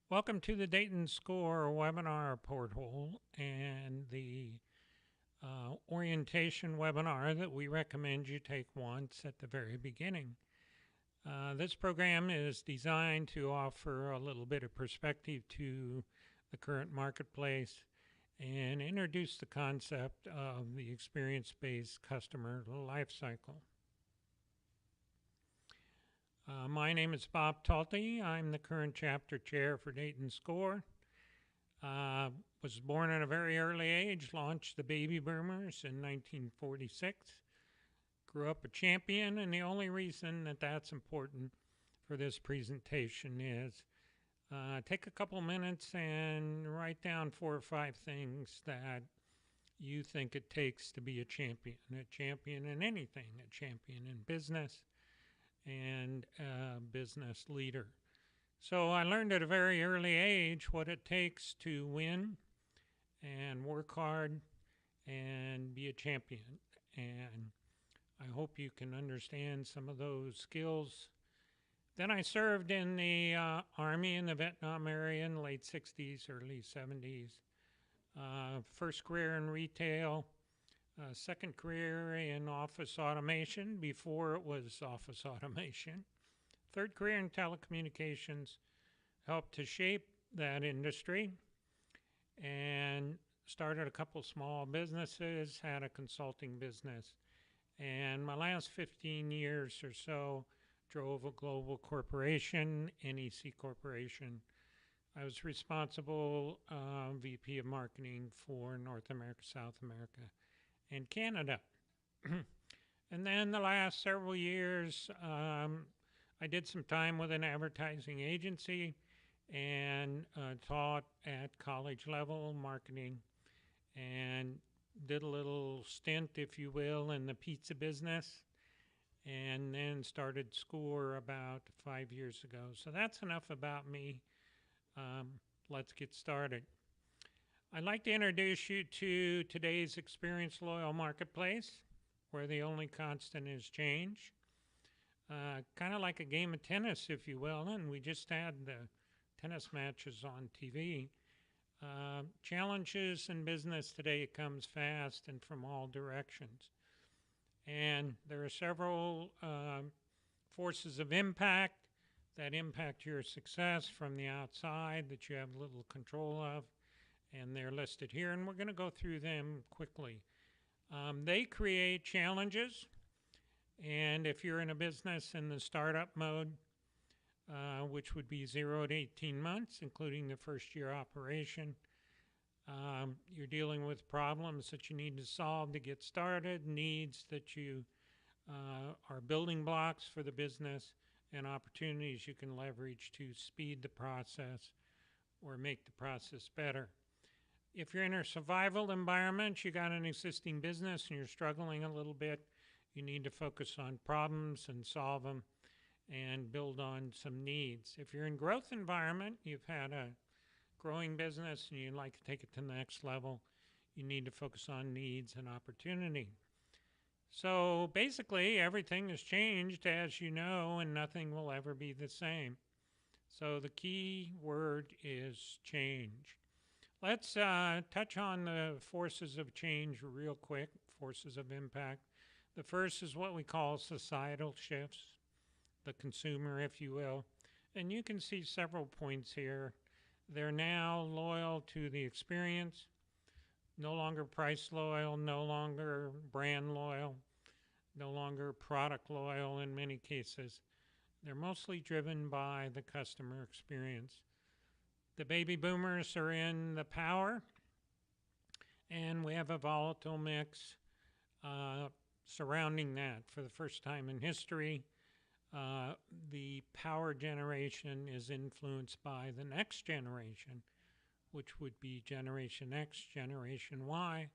Welcome to the Dayton Score webinar portal and the orientation webinar that we recommend you take once at the very beginning. This program is designed to offer a little bit of perspective to the current marketplace and introduce the concept of the experience-based customer lifecycle. My name is Bob Talty. I'm the current chapter chair for Dayton Score. Was born at a very early age, launched the Baby Boomers in 1946. Grew up a champion, and the only reason that that's important for this presentation is take a couple minutes and write down 4 or 5 things that you think it takes to be a champion in anything, a champion in business, and a business leader. So I learned at a very early age what it takes to win and work hard and be a champion. And I hope you can understand some of those skills. Then I served in the Army in the Vietnam area in the late 60s, early 70s. First career in retail, second career in office automation before it was office automation. Third career in telecommunications, helped to shape that industry and started a couple small businesses, had a consulting business. And my last 15 years or so drove a global corporation, NEC Corporation. I was responsible VP of marketing for North America, South America, and Canada. And then the last several years, I did some time with an advertising agency and taught at college level marketing and did a little stint, if you will, in the pizza business, and then started SCORE about 5 years ago. So that's enough about me. Let's get started. I'd like to introduce you to today's Experience Loyal Marketplace, where the only constant is change. Kind of like a game of tennis, if you will, and we just had the tennis matches on TV. Challenges in business today comes fast and from all directions. And there are several forces of impact that impact your success from the outside that you have little control of, and they're listed here, and we're going to go through them quickly. They create challenges, and if you're in a business in the startup mode, which would be 0 to 18 months, including the first year operation, you're dealing with problems that you need to solve to get started, needs that you are building blocks for the business, and opportunities you can leverage to speed the process or make the process better. If you're in a survival environment, you got an existing business and you're struggling a little bit, you need to focus on problems and solve them and build on some needs. If you're in growth environment, you've had a growing business and you'd like to take it to the next level, you need to focus on needs and opportunity. So basically, everything has changed, as you know, and nothing will ever be the same. So the key word is change. Let's touch on the forces of change real quick, forces of impact. The first is what we call societal shifts, the consumer, if you will. And you can see several points here. They're now loyal to the experience, no longer price loyal, no longer brand loyal, no longer product loyal in many cases. They're mostly driven by the customer experience. The baby boomers are in the power, and we have a volatile mix surrounding that. For the first time in history, the power generation is influenced by the next generation, which would be Generation X, Generation Y,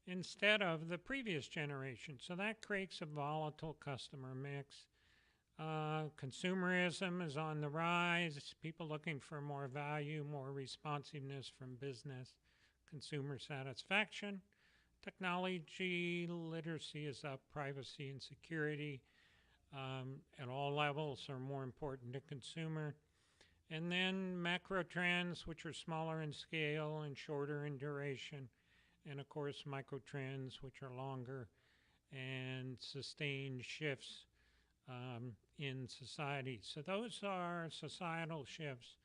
instead of the previous generation. So that creates a volatile customer mix. Consumerism is on the rise. People looking for more value, more responsiveness from business, consumer satisfaction. Technology literacy is up. Privacy and security at all levels are more important to consumer. And then macro trends, which are smaller in scale and shorter in duration. And of course, micro trends, which are longer and sustained shifts in society. So those are societal shifts.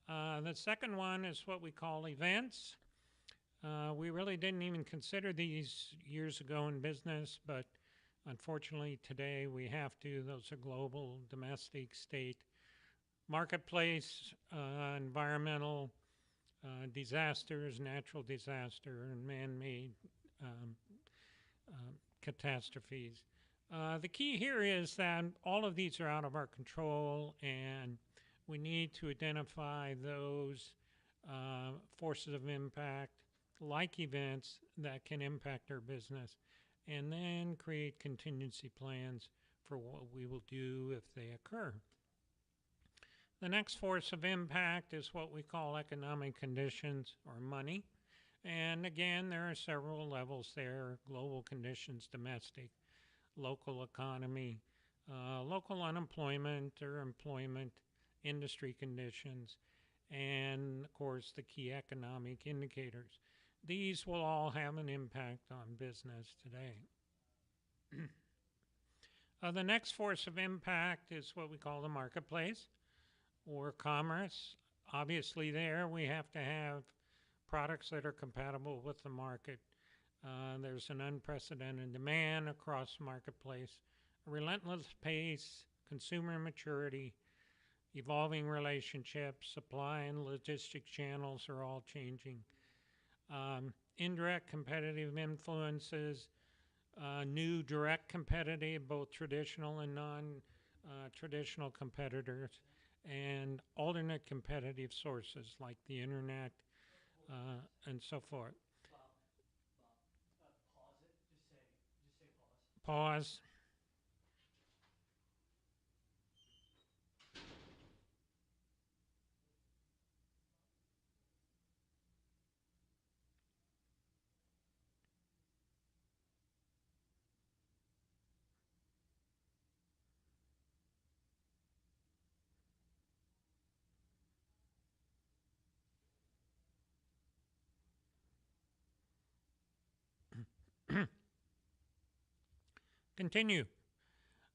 The second one is what we call events. We really didn't even consider these years ago in business, but unfortunately today we have to. Those are global, domestic, state, marketplace, environmental disasters, natural disaster, and man-made um, catastrophes. The key here is that all of these are out of our control, and we need to identify those forces of impact, like events that can impact our business, and then create contingency plans for what we will do if they occur. The next force of impact is what we call economic conditions or money. And again, there are several levels there: global conditions, domestic, local economy, local unemployment or employment, industry conditions, and of course the key economic indicators. These will all have an impact on business today. The next force of impact is what we call the marketplace or commerce. Obviously, there we have to have products that are compatible with the market. There's an unprecedented demand across the marketplace, a relentless pace, consumer maturity, evolving relationships, supply and logistic channels are all changing. Indirect competitive influences, new direct competitive, both traditional and non-traditional competitors, and alternate competitive sources like the internet and so forth. Pause. Continue.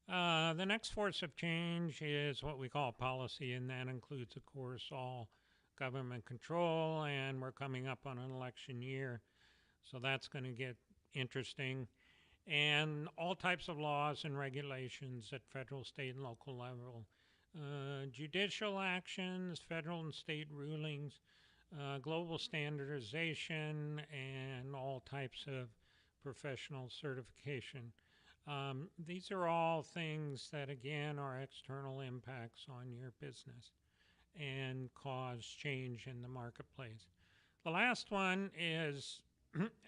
The next force of change is what we call policy, and that includes, of course, all government control, and we're coming up on an election year, so that's going to get interesting. And all types of laws and regulations at federal, state, and local level. Judicial actions, federal and state rulings, global standardization, and all types of professional certification. These are all things that, again, are external impacts on your business and cause change in the marketplace. The last one is,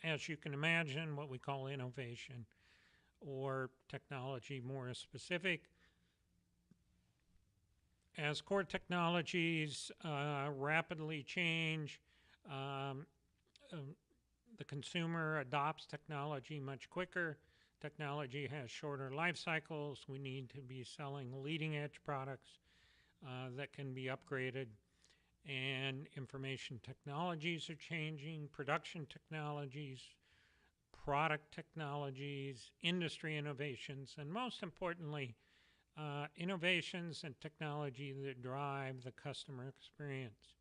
as you can imagine, what we call innovation or technology more specific. As core technologies rapidly change, um, the consumer adopts technology much quicker. Technology has shorter life cycles. We need to be selling leading edge products that can be upgraded. And information technologies are changing, production technologies, product technologies, industry innovations, and most importantly, innovations and technology that drive the customer experience.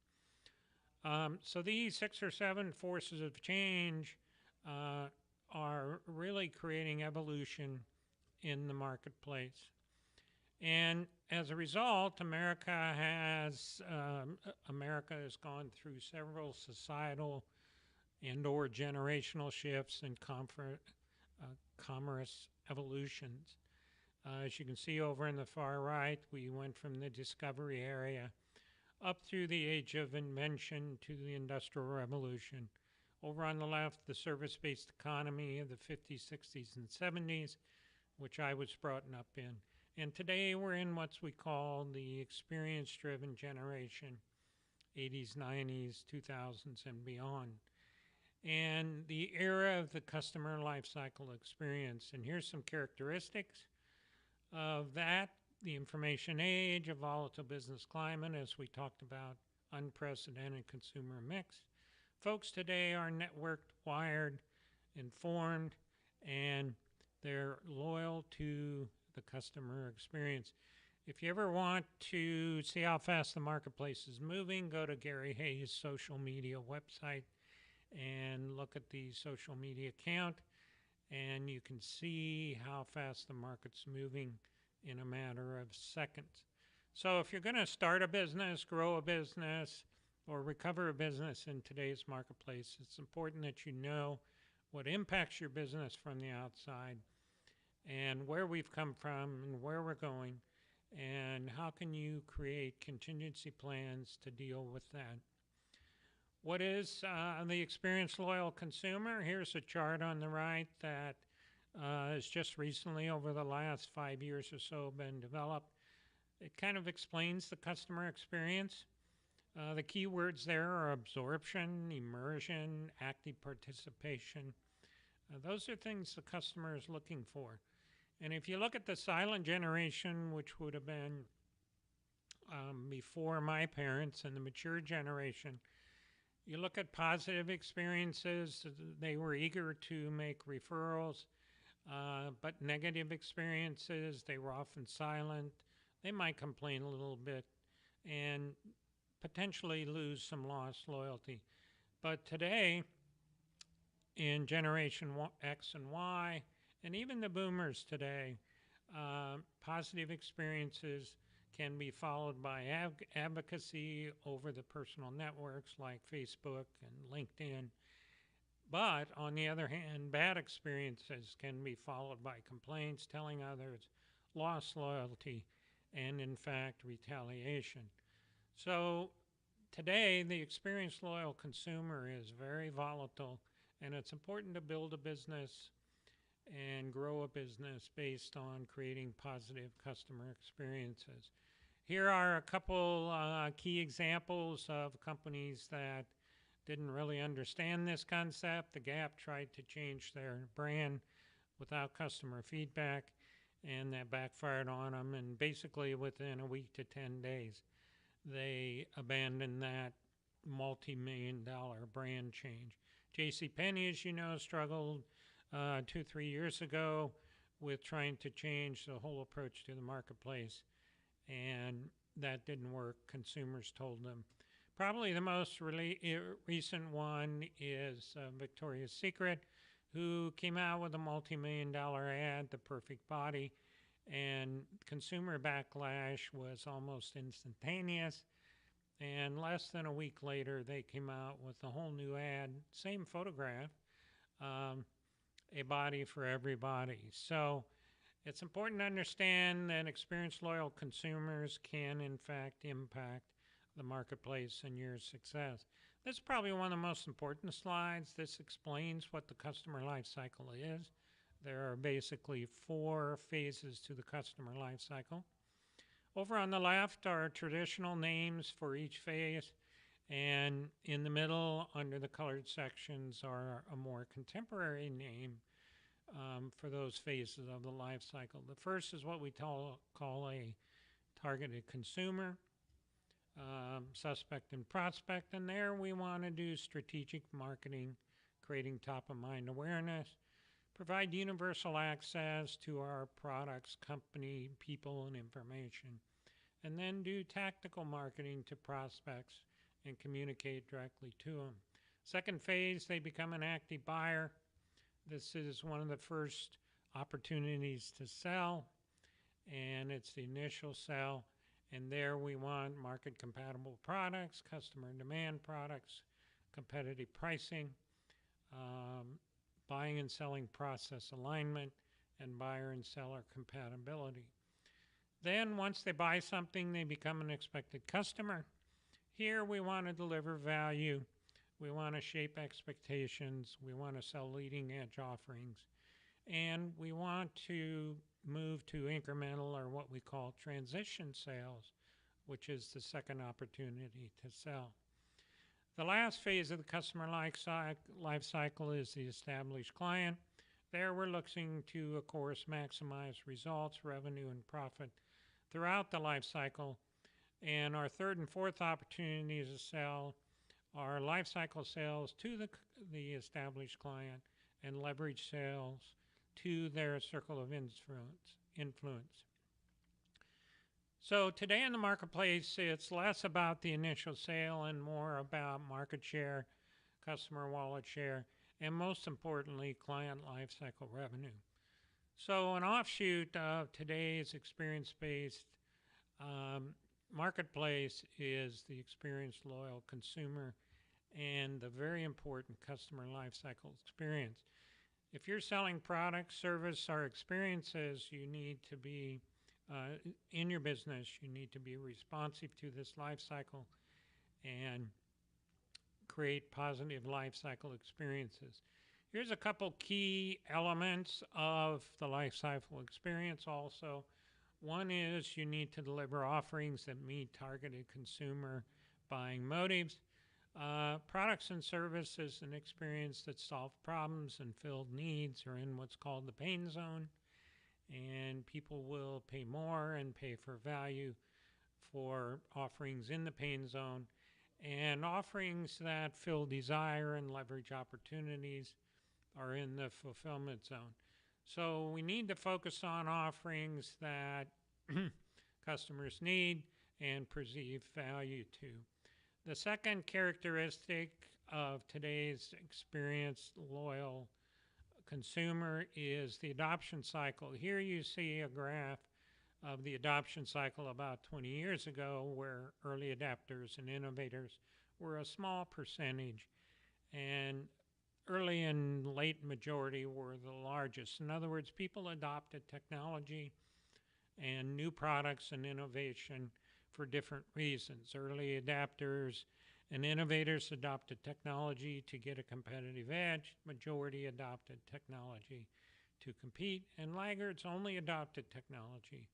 So these 6 or 7 forces of change are really creating evolution in the marketplace. And as a result, America has gone through several societal and or generational shifts and commerce evolutions. As you can see over in the far right, we went from the discovery area up through the age of invention to the Industrial Revolution. Over on the left, the service-based economy of the 50s, 60s, and 70s, which I was brought up in. And today we're in what we call the experience-driven generation, 80s, 90s, 2000s, and beyond. And the era of the customer lifecycle experience. And here's some characteristics of that. the information age, a volatile business climate, as we talked about, unprecedented consumer mix. Folks today are networked, wired, informed, and they're loyal to the customer experience. If you ever want to see how fast the marketplace is moving, go to Gary Hayes' social media website and look at the social media count, and you can see how fast the market's moving in a matter of seconds. So if you're going to start a business, grow a business, or recover a business in today's marketplace, it's important that you know what impacts your business from the outside and where we've come from and where we're going, and how can you create contingency plans to deal with that. What is the experienced loyal consumer? Here's a chart on the right that has just recently, over the last 5 years or so, been developed. It kind of explains the customer experience. The key words there are absorption, immersion, active participation. Those are things the customer is looking for. And if you look at the silent generation, which would have been before my parents, and the mature generation, you look at positive experiences, they were eager to make referrals, but negative experiences, they were often silent. They might complain a little bit and potentially lose some lost loyalty. But today, in Generation X and Y, and even the boomers today, positive experiences can be followed by advocacy over the personal networks like Facebook and LinkedIn. But on the other hand, bad experiences can be followed by complaints, telling others, lost loyalty, and in fact, retaliation. So today, the experienced loyal consumer is very volatile, and it's important to build a business and grow a business based on creating positive customer experiences. Here are a couple key examples of companies that didn't really understand this concept. The Gap tried to change their brand without customer feedback, and that backfired on them. And basically within a week to 10 days, they abandoned that multi-million-dollar brand change. JCPenney, as you know, struggled 2-3 years ago with trying to change the whole approach to the marketplace, and that didn't work. Consumers told them. Probably the most recent one is Victoria's Secret, who came out with a multi-million-dollar ad, The Perfect Body, and consumer backlash was almost instantaneous. And less than a week later, they came out with a whole new ad, same photograph, a body for everybody. So it's important to understand that experienced loyal consumers can, in fact, impact the marketplace and your success. This is probably one of the most important slides. This explains what the customer life cycle is. There are basically 4 phases to the customer life cycle. Over on the left are traditional names for each phase, and in the middle, under the colored sections, are a more contemporary name for those phases of the life cycle. The first is what we call a targeted consumer, suspect and prospect, and there we want to do strategic marketing, creating top-of-mind awareness, provide universal access to our products, company, people, and information, and then do tactical marketing to prospects and communicate directly to them. Second phase, they become an active buyer. This is one of the first opportunities to sell, and it's the initial sell. And there we want market compatible products, customer demand products, competitive pricing, buying and selling process alignment, and buyer and seller compatibility. Then once they buy something, they become an expected customer. Here we want to deliver value. We want to shape expectations. We want to sell leading edge offerings. And we want to move to incremental, or what we call transition sales, which is the second opportunity to sell. The last phase of the customer life cycle is the established client. There we're looking to, of course, maximize results, revenue, and profit throughout the life cycle. And our third and fourth opportunities to sell are life cycle sales to the established client and leverage sales to their circle of influence. So today in the marketplace, it's less about the initial sale and more about market share, customer wallet share, and most importantly, client lifecycle revenue. So an offshoot of today's experience-based marketplace is the experienced loyal consumer and the very important customer lifecycle experience. If you're selling products, service, or experiences, you need to be in your business, you need to be responsive to this life cycle and create positive life cycle experiences. Here's a couple key elements of the life cycle experience also. One is you need to deliver offerings that meet targeted consumer buying motives. Products and services and experience that solve problems and fill needs are in what's called the pain zone. And people will pay more and pay for value for offerings in the pain zone. And offerings that fill desire and leverage opportunities are in the fulfillment zone. So we need to focus on offerings that customers need and perceive value to. The second characteristic of today's experienced loyal consumer is the adoption cycle. Here you see a graph of the adoption cycle about 20 years ago, where early adapters and innovators were a small percentage, and early and late majority were the largest. In other words, people adopted technology and new products and innovation for different reasons. Early adapters and innovators adopted technology to get a competitive edge. Majority adopted technology to compete, and laggards only adopted technology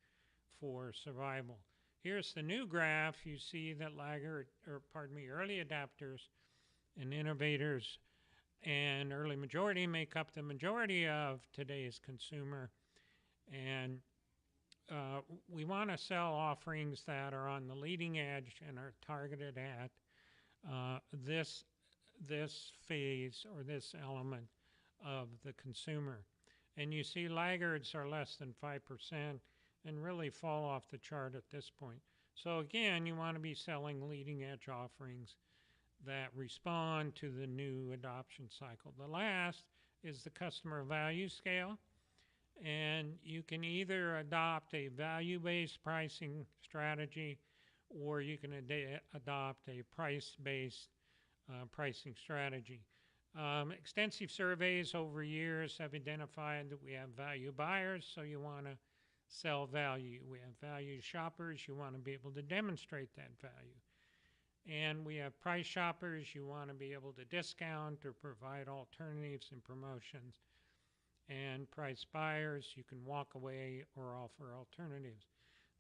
for survival. Here's the new graph. You see that early adapters and innovators and early majority make up the majority of today's consumer. And we want to sell offerings that are on the leading edge and are targeted at this phase or this element of the consumer. And you see laggards are less than 5% and really fall off the chart at this point. So again, you want to be selling leading edge offerings that respond to the new adoption cycle. The last is the customer value scale. And you can either adopt a value-based pricing strategy or you can adopt a price-based pricing strategy. Extensive surveys over years have identified that we have value buyers, so you want to sell value. We have value shoppers, you want to be able to demonstrate that value. And we have price shoppers, you want to be able to discount or provide alternatives and promotions. And price buyers, you can walk away or offer alternatives.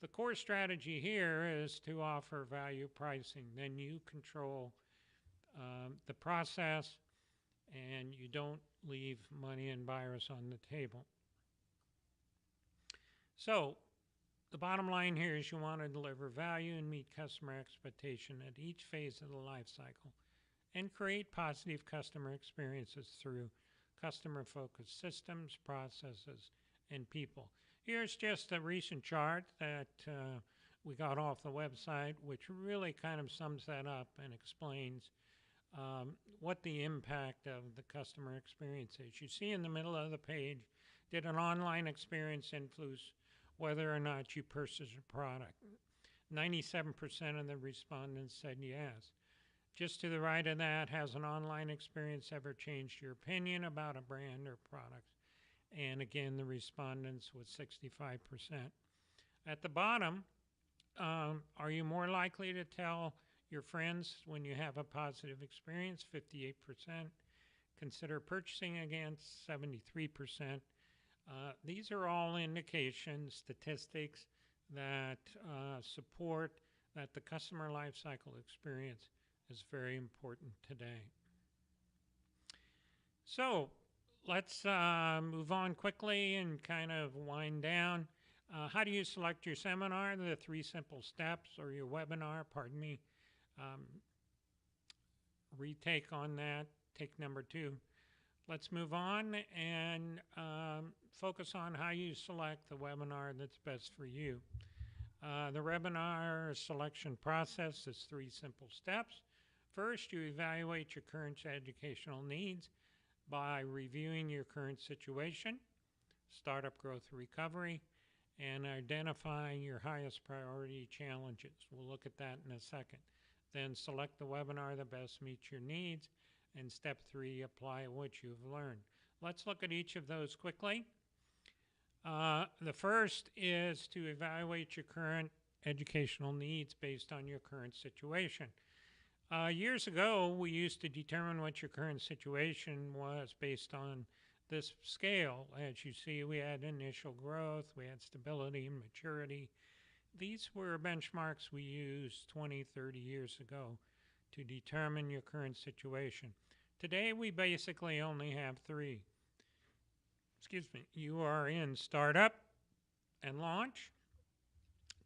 The core strategy here is to offer value pricing. Then you control the process and you don't leave money and buyers on the table. So the bottom line here is you want to deliver value and meet customer expectation at each phase of the life cycle and create positive customer experiences through customer-focused systems, processes, and people. Here's just a recent chart that we got off the website, which really kind of sums that up and explains what the impact of the customer experience is. You see in the middle of the page, did an online experience influence whether or not you purchase a product? 97% of the respondents said yes. Just to the right of that, has an online experience ever changed your opinion about a brand or product? And again, the respondents was 65%. At the bottom, are you more likely to tell your friends when you have a positive experience? 58%. Consider purchasing again, 73%. These are all indications, statistics that support that the customer lifecycle experience is very important today. So let's move on quickly and kind of wind down. How do you select your seminar? The 3 simple steps, or your webinar, pardon me. Um, retake on that, take number 2. Let's move on and focus on how you select the webinar that's best for you. The webinar selection process is 3 simple steps. First, you evaluate your current educational needs by reviewing your current situation, startup growth recovery, and identifying your highest priority challenges. We'll look at that in a second. Then select the webinar that best meets your needs. And step 3, apply what you've learned. Let's look at each of those quickly. The first is to evaluate your current educational needs based on your current situation. Years ago, we used to determine what your current situation was based on this scale. As you see, we had initial growth, we had stability and maturity. These were benchmarks we used 20, 30 years ago to determine your current situation. Today, we basically only have 3. Excuse me. You are in startup and launch,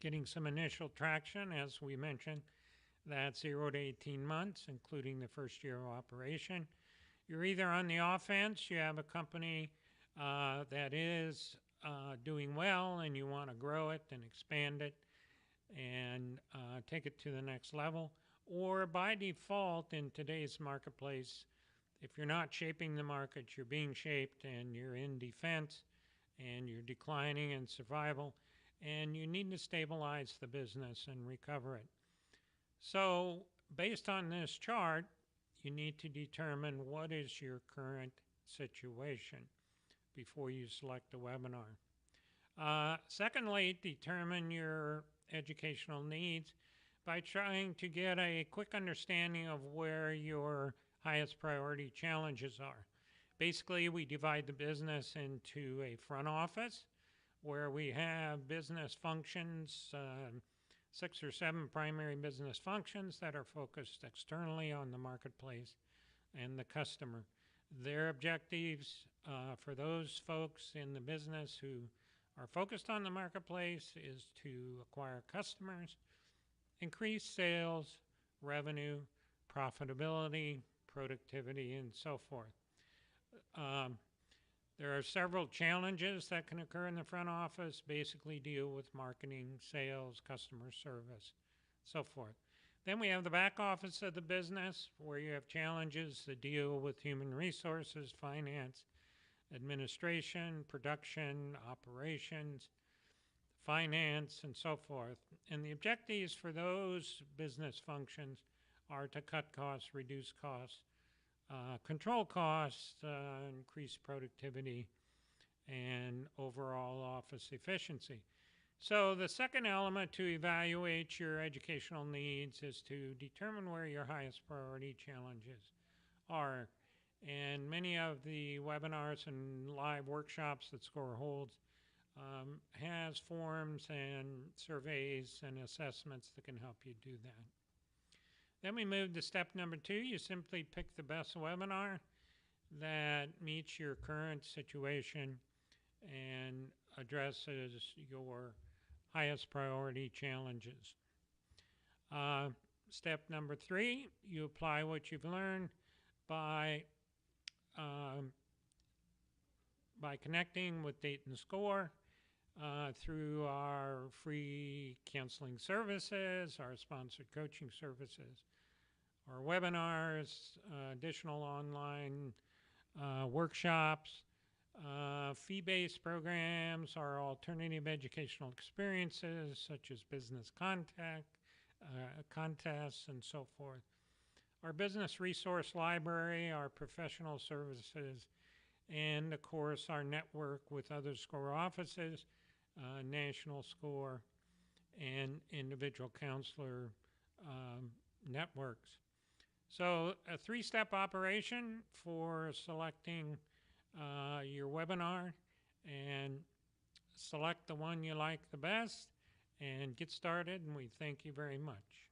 getting some initial traction, as we mentioned. That's 0 to 18 months, including the first year of operation. You're either on the offense, you have a company that is doing well and you want to grow it and expand it and take it to the next level. Or by default in today's marketplace, if you're not shaping the market, you're being shaped and you're in defense and you're declining in survival and you need to stabilize the business and recover it. So based on this chart, you need to determine what is your current situation before you select a webinar. Secondly, determine your educational needs by trying to get a quick understanding of where your highest priority challenges are. Basically, we divide the business into a front office where we have business functions, 6 or 7 primary business functions that are focused externally on the marketplace and the customer. Their objectives for those folks in the business who are focused on the marketplace is to acquire customers, increase sales, revenue, profitability, productivity, and so forth. There are several challenges that can occur in the front office, basically deal with marketing, sales, customer service, so forth. Then we have the back office of the business where you have challenges that deal with human resources, finance, administration, production, operations, finance, and so forth. And the objectives for those business functions are to cut costs, reduce costs, control costs, increase productivity, and overall office efficiency. So the second element to evaluate your educational needs is to determine where your highest priority challenges are. And many of the webinars and live workshops that SCORE holds has forms and surveys and assessments that can help you do that. Then we move to step number 2. You simply pick the best webinar that meets your current situation and addresses your highest priority challenges. Step number 3, you apply what you've learned by connecting with Dayton SCORE through our free counseling services, our sponsored coaching services, our webinars, additional online workshops, fee-based programs, our alternative educational experiences such as business contests, and so forth. Our business resource library, our professional services, and of course our network with other SCORE offices, national SCORE, and individual counselor networks. So a 3-step operation for selecting your webinar, and select the one you like the best and get started, and we thank you very much.